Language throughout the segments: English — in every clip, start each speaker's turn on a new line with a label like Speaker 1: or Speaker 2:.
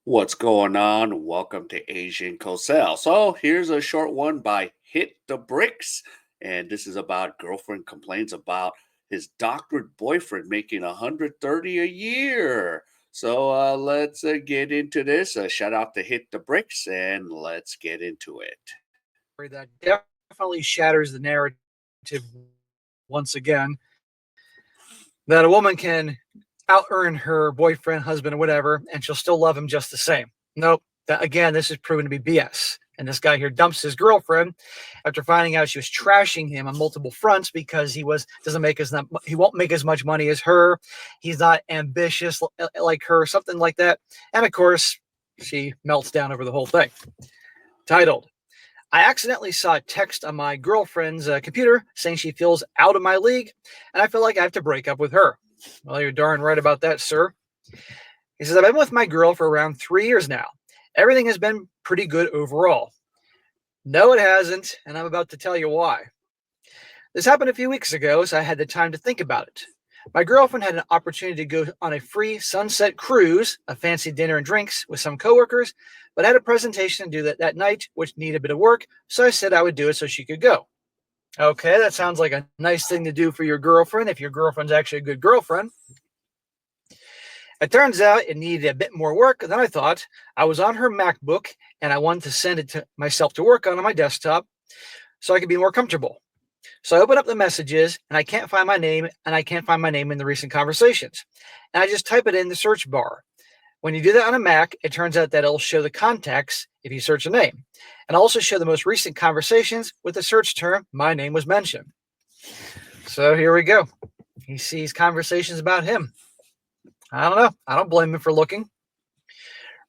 Speaker 1: What's going on? Welcome to Asian Cosell. So here's a short one by Hit the Bricks. And this is about girlfriend complains about his doctorate boyfriend making 130 a year. So let's get into this. Shout out to Hit the Bricks and let's get into it.
Speaker 2: That definitely shatters the narrative once again that a woman can out earn her boyfriend, husband, or whatever, and she'll still love him just the same. Nope. Again, this is proven to be BS. And this guy here dumps his girlfriend after finding out she was trashing him on multiple fronts because he won't make as much money as her. He's not ambitious like her, something like that. And of course, she melts down over the whole thing. Titled, I accidentally saw a text on my girlfriend's computer saying she feels out of my league, and I feel like I have to break up with her. Well, you're darn right about that, sir. He says, I've been with my girl for around 3 years now. Everything has been pretty good overall. No, it hasn't, and I'm about to tell you why. This happened a few weeks ago, so I had the time to think about it. My girlfriend had an opportunity to go on a free sunset cruise, a fancy dinner and drinks with some coworkers, but had a presentation to do that night, which needed a bit of work, so I said I would do it so she could go. Okay, that sounds like a nice thing to do for your girlfriend if your girlfriend's actually a good girlfriend. It turns out it needed a bit more work than I thought. I was on her MacBook and I wanted to send it to myself to work on my desktop so I could be more comfortable. So I open up the messages and I can't find my name in the recent conversations. And I just type it in the search bar. When you do that on a Mac, it turns out that it'll show the contacts if you search a name, and also show the most recent conversations with the search term, my name was mentioned. So here we go. He sees conversations about him. I don't know. I don't blame him for looking.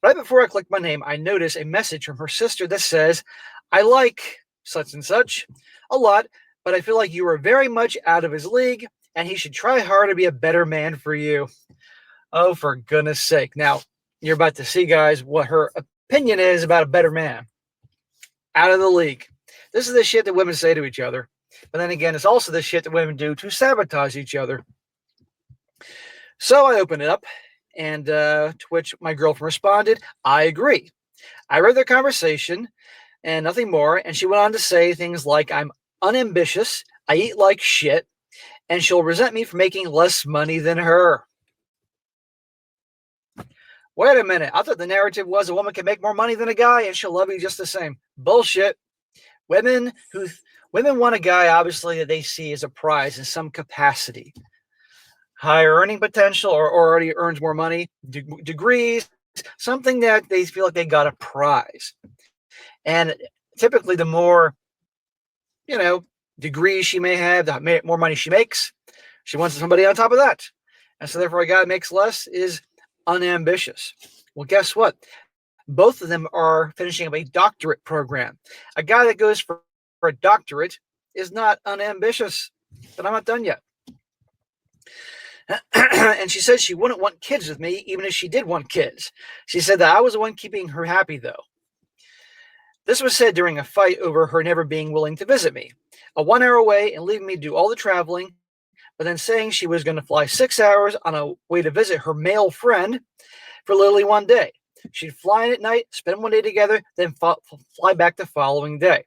Speaker 2: Right before I click my name, I notice a message from her sister that says, I like such and such a lot, but I feel like you are very much out of his league and he should try hard to be a better man for you. Oh, for goodness sake. Now, you're about to see, guys, what her opinion is about a better man. Out of the league. This is the shit that women say to each other. But then again, it's also the shit that women do to sabotage each other. So I opened it up, and to which my girlfriend responded, I agree. I read their conversation and nothing more, and she went on to say things like, I'm unambitious, I eat like shit, and she'll resent me for making less money than her. Wait a minute. I thought the narrative was a woman can make more money than a guy and she'll love you just the same. Bullshit. Women want a guy, obviously, that they see as a prize in some capacity. Higher earning potential or already earns more money, degrees, something that they feel like they got a prize. And typically the more, degrees she may have, the more money she makes, she wants somebody on top of that. And so therefore a guy that makes less is unambitious. Well, guess what? Both of them are finishing up a doctorate program. A guy that goes for a doctorate is not unambitious, but I'm not done yet. And she said she wouldn't want kids with me, even if she did want kids. She said that I was the one keeping her happy, though. This was said during a fight over her never being willing to visit me. A 1 hour away and leaving me to do all the traveling, but then saying she was going to fly 6 hours on a way to visit her male friend for literally one day. She'd fly in at night, spend one day together, then fly back the following day.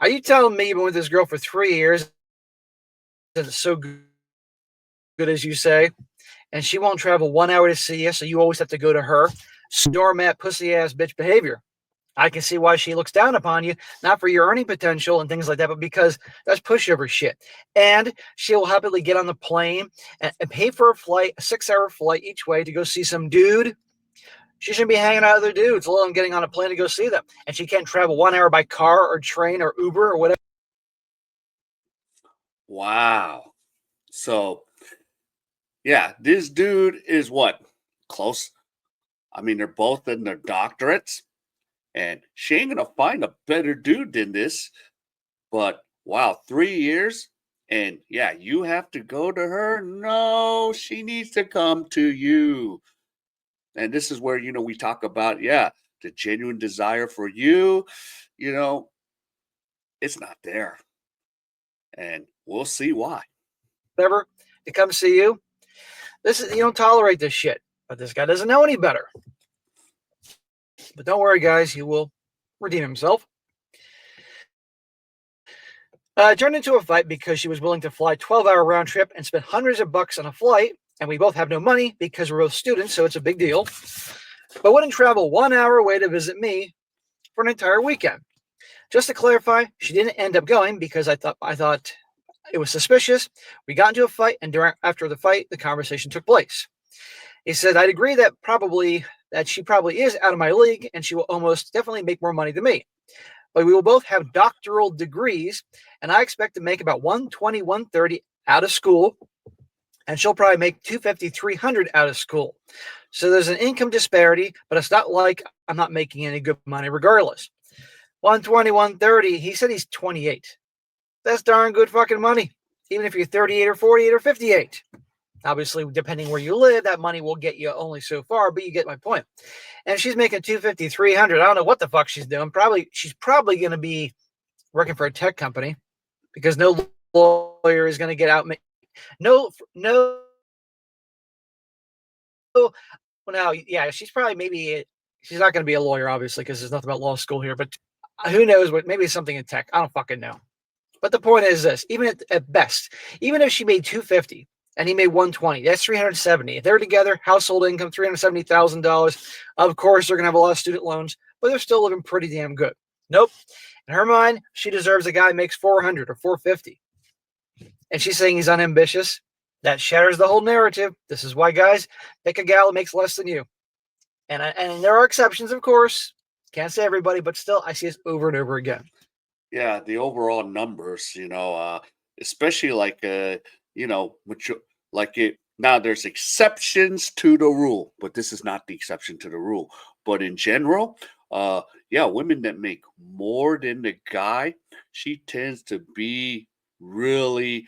Speaker 2: Are you telling me you've been with this girl for 3 years and it's so good as you say, and she won't travel 1 hour to see you, so you always have to go to her? Doormat, pussy-ass bitch behavior. I can see why she looks down upon you, not for your earning potential and things like that, but because that's pushover shit. And she'll happily get on the plane and pay for a flight, a 6 hour flight each way to go see some dude. She shouldn't be hanging out with other dudes, let alone getting on a plane to go see them. And she can't travel 1 hour by car or train or Uber or whatever.
Speaker 1: Wow. So, yeah, this dude is what? Close. I mean, they're both in their doctorates. And she ain't gonna find a better dude than this. But wow, 3 years? And yeah, you have to go to her? No, she needs to come to you. And this is where, we talk about, yeah, the genuine desire for you, you know, it's not there. And we'll see why.
Speaker 2: Whatever to come see you. You don't tolerate this shit. But this guy doesn't know any better. But don't worry, guys, he will redeem himself. Turned into a fight because she was willing to fly 12-hour round trip and spend hundreds of bucks on a flight, and we both have no money because we're both students, so it's a big deal. But wouldn't travel 1 hour away to visit me for an entire weekend. Just to clarify, she didn't end up going because I thought it was suspicious. We got into a fight, and after the fight, the conversation took place. He said, I'd agree that she probably is out of my league, and she will almost definitely make more money than me. But we will both have doctoral degrees, and I expect to make about 120, 130 out of school, and she'll probably make 250, 300 out of school. So there's an income disparity, but it's not like I'm not making any good money regardless. 120, 130, he said he's 28. That's darn good fucking money, even if you're 38 or 48 or 58. Obviously, depending where you live, that money will get you only so far, but you get my point. And she's making 250, 300. I don't know what the fuck she's doing. She's probably going to be working for a tech company because no lawyer is going to get out. No. Well, now, yeah, she's probably she's not going to be a lawyer, obviously, because there's nothing about law school here, but who knows maybe it's something in tech. I don't fucking know. But the point is this, even at best, even if she made 250 and he made 120, that's 370. If they're together, household income, $370,000. Of course, they're going to have a lot of student loans, but they're still living pretty damn good. Nope. In her mind, she deserves a guy who makes 400 or 450. And she's saying he's unambitious. That shatters the whole narrative. This is why, guys, pick a gal who makes less than you. And there are exceptions, of course. Can't say everybody, but still, I see this over and over again.
Speaker 1: Yeah, the overall numbers, especially like which like it now there's exceptions to the rule, but this is not the exception to the rule. But in general, yeah, women that make more than the guy, she tends to be really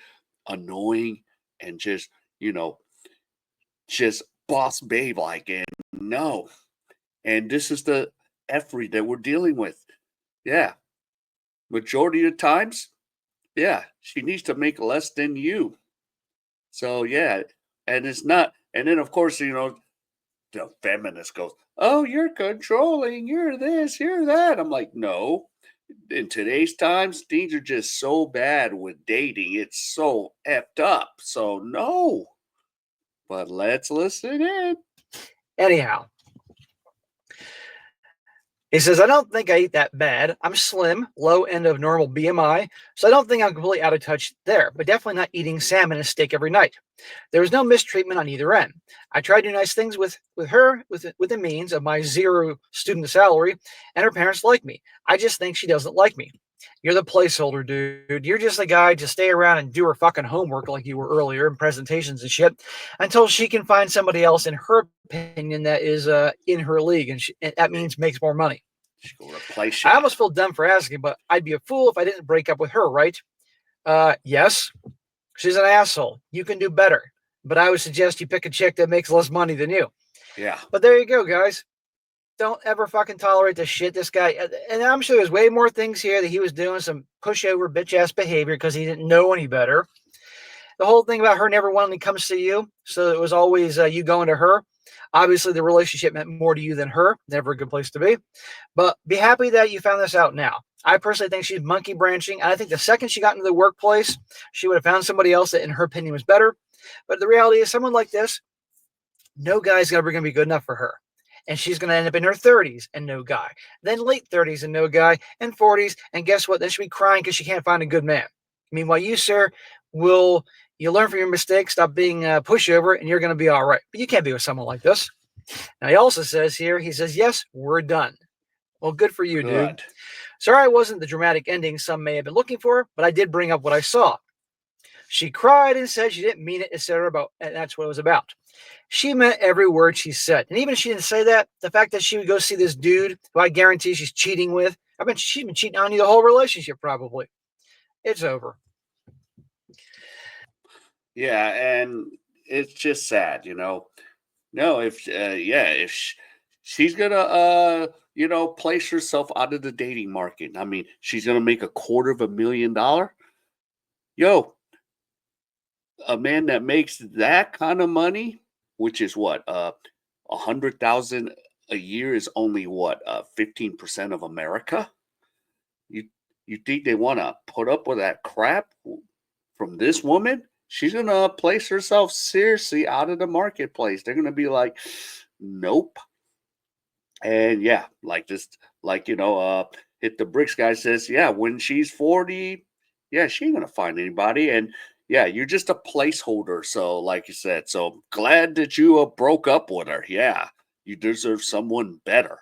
Speaker 1: annoying and just boss babe like, and no. And this is the effery that we're dealing with. Yeah. Majority of the times, yeah, she needs to make less than you. So yeah, and it's not. And then of course, the feminist goes, "Oh, you're controlling. You're this. You're that." I'm like, no. In today's times, things are just so bad with dating. It's so effed up. So no. But let's listen in.
Speaker 2: Anyhow, he says, I don't think I eat that bad. I'm slim, low end of normal BMI, so I don't think I'm completely out of touch there, but definitely not eating salmon and steak every night. There was no mistreatment on either end. I tried to do nice things with her with the means of my zero student salary, and her parents like me. I just think she doesn't like me. You're the placeholder, dude. You're just the guy to stay around and do her fucking homework like you were earlier in presentations and shit until she can find somebody else, in her opinion, that is in her league, and that means makes more money.
Speaker 1: She will replace you.
Speaker 2: I almost feel dumb for asking, but I'd be a fool if I didn't break up with her, right? Yes. She's an asshole. You can do better. But I would suggest you pick a chick that makes less money than you.
Speaker 1: Yeah.
Speaker 2: But there you go, guys. Don't ever fucking tolerate the shit this guy. And I'm sure there's way more things here that he was doing some pushover bitch ass behavior because he didn't know any better. The whole thing about her never wanting to come see you, so it was always you going to her. Obviously, the relationship meant more to you than her. Never a good place to be. But be happy that you found this out now. I personally think she's monkey branching. And I think the second she got into the workplace, she would have found somebody else that, in her opinion, was better. But the reality is, someone like this, no guy's ever going to be good enough for her. And she's going to end up in her 30s and no guy. Then late 30s and no guy. And 40s. And guess what? Then she'll be crying because she can't find a good man. Meanwhile, you, sir, you learn from your mistakes, stop being a pushover, and you're going to be all right. But you can't be with someone like this. Now, he also says here, he says, yes, we're done. Well, good for you, dude. Sorry I wasn't the dramatic ending some may have been looking for, but I did bring up what I saw. She cried and said she didn't mean it, etc. And that's what it was about. She meant every word she said. And even if she didn't say that, the fact that she would go see this dude who I guarantee she's cheating with, she's been cheating on you the whole relationship probably. It's over.
Speaker 1: Yeah, and it's just sad, No, if she's gonna place herself out of the dating market. I mean, she's gonna make $250,000. Yo, a man that makes that kind of money, which is what, 100,000 a year is only what, 15% of America? You you think they want to put up with that crap from this woman? She's gonna place herself seriously out of the marketplace. They're gonna be like, nope. And yeah, like just like hit the bricks guy says, yeah, when she's 40, yeah, she ain't gonna find anybody. And yeah, you're just a placeholder. So, like you said, so glad that you broke up with her. Yeah, you deserve someone better.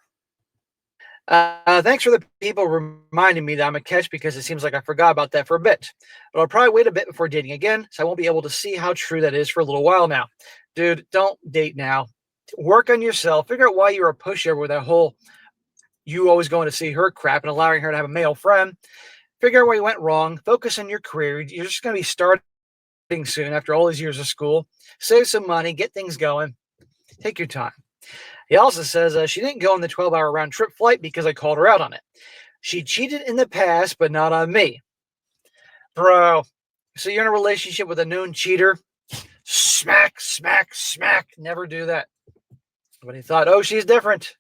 Speaker 2: Thanks for the people reminding me that I'm a catch because it seems like I forgot about that for a bit. But I'll probably wait a bit before dating again, so I won't be able to see how true that is for a little while now. Dude, don't date now. Work on yourself. Figure out why you're a pushover with that whole you always going to see her crap and allowing her to have a male friend. Figure out where you went wrong. Focus on your career. You're just going to be starting soon after all these years of school. Save some money, get things going. Take your time. He also says she didn't go on the 12-hour round trip flight because I called her out on it. She cheated in the past, but not on me. Bro, so you're in a relationship with a known cheater? Smack, smack, smack. Never do that. But he thought, oh, she's different.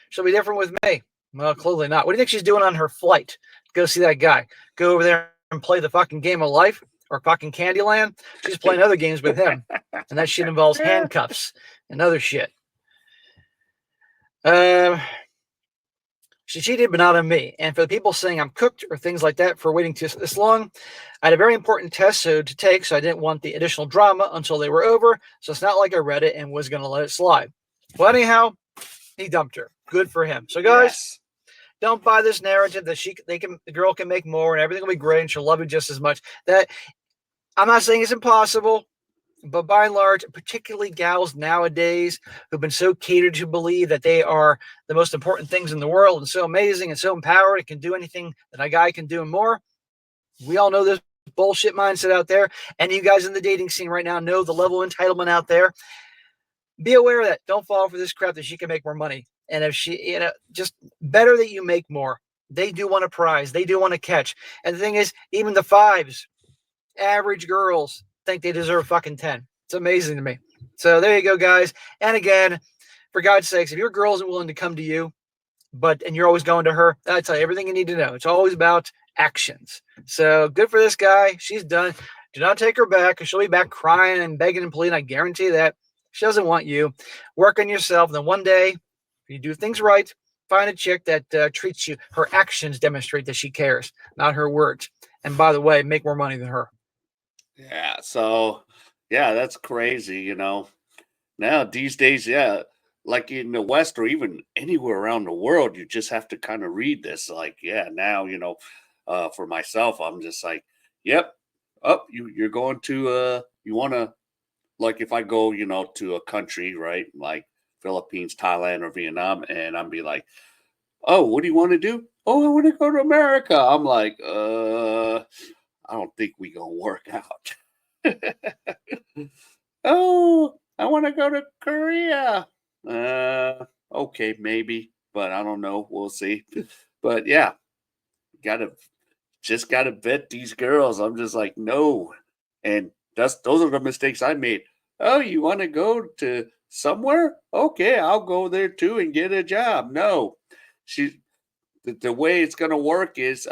Speaker 2: She'll be different with me. Well, clearly not. What do you think she's doing on her flight? Go see that guy. Go over there and play the fucking game of life or fucking Candyland. She's playing other games with him. And that shit involves handcuffs and other shit. She cheated, but not on me. And for the people saying I'm cooked or things like that for waiting this long, I had a very important test to take, so I didn't want the additional drama until they were over. So it's not like I read it and was going to let it slide. Well, anyhow, he dumped her. Good for him. So, guys,
Speaker 1: Yes.
Speaker 2: don't buy this narrative that the girl can make more and everything will be great and she'll love you just as much. That I'm not saying it's impossible. But by and large, particularly gals nowadays who've been so catered to believe that they are the most important things in the world and so amazing and so empowered and can do anything that a guy can do and more. We all know this bullshit mindset out there. And you guys in the dating scene right now know the level of entitlement out there. Be aware of that. Don't fall for this crap that she can make more money. And if she, just better that you make more. They do want a prize. They do want to catch. And the thing is, even the fives, average girls, think they deserve fucking 10. It's amazing to me. So there you go, guys. And again, for God's sakes, if your girl isn't willing to come to you, and you're always going to her, I tell you everything you need to know. It's always about actions. So good for this guy. She's done. Do not take her back because she'll be back crying and begging and pleading. I guarantee that. She doesn't want you. Work on yourself. Then one day, if you do things right, find a chick that treats you. Her actions demonstrate that she cares, not her words. And by the way, make more money than her.
Speaker 1: Yeah. So, yeah, that's crazy. Now these days, yeah, like in the West or even anywhere around the world, you just have to kind of read this. Like, yeah, now for myself, I'm just like, yep, up. You're going to you want to like if I go to a country right like Philippines, Thailand, or Vietnam, and I'm be like, oh, what do you want to do? Oh, I want to go to America. I'm like, I don't think we gonna work out. Oh, I want to go to Korea. Okay, maybe, but I don't know. We'll see. But yeah, gotta gotta vet these girls. I'm just like, no. And those are the mistakes I made. Oh, you want to go to somewhere? Okay, I'll go there too and get a job. No. She the way it's gonna work is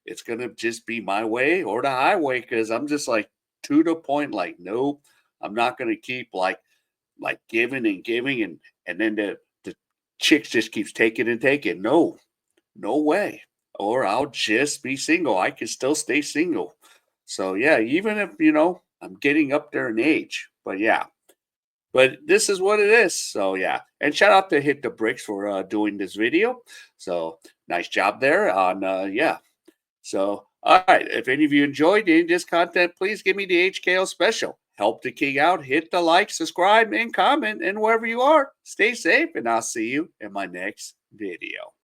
Speaker 1: it's gonna just be my way or the highway because I'm just like to the point, like, nope, I'm not gonna keep like giving and giving and then the chicks just keeps taking and taking. No, no way. Or I'll just be single. I can still stay single. So yeah, even if I'm getting up there in age. But yeah. But this is what it is. So yeah. And shout out to Hit the Bricks for doing this video. So nice job there on yeah. So all right. If any of you enjoyed any of this content, please give me the HKO special. Help the king out. Hit the like, subscribe, and comment. And wherever you are, stay safe. And I'll see you in my next video.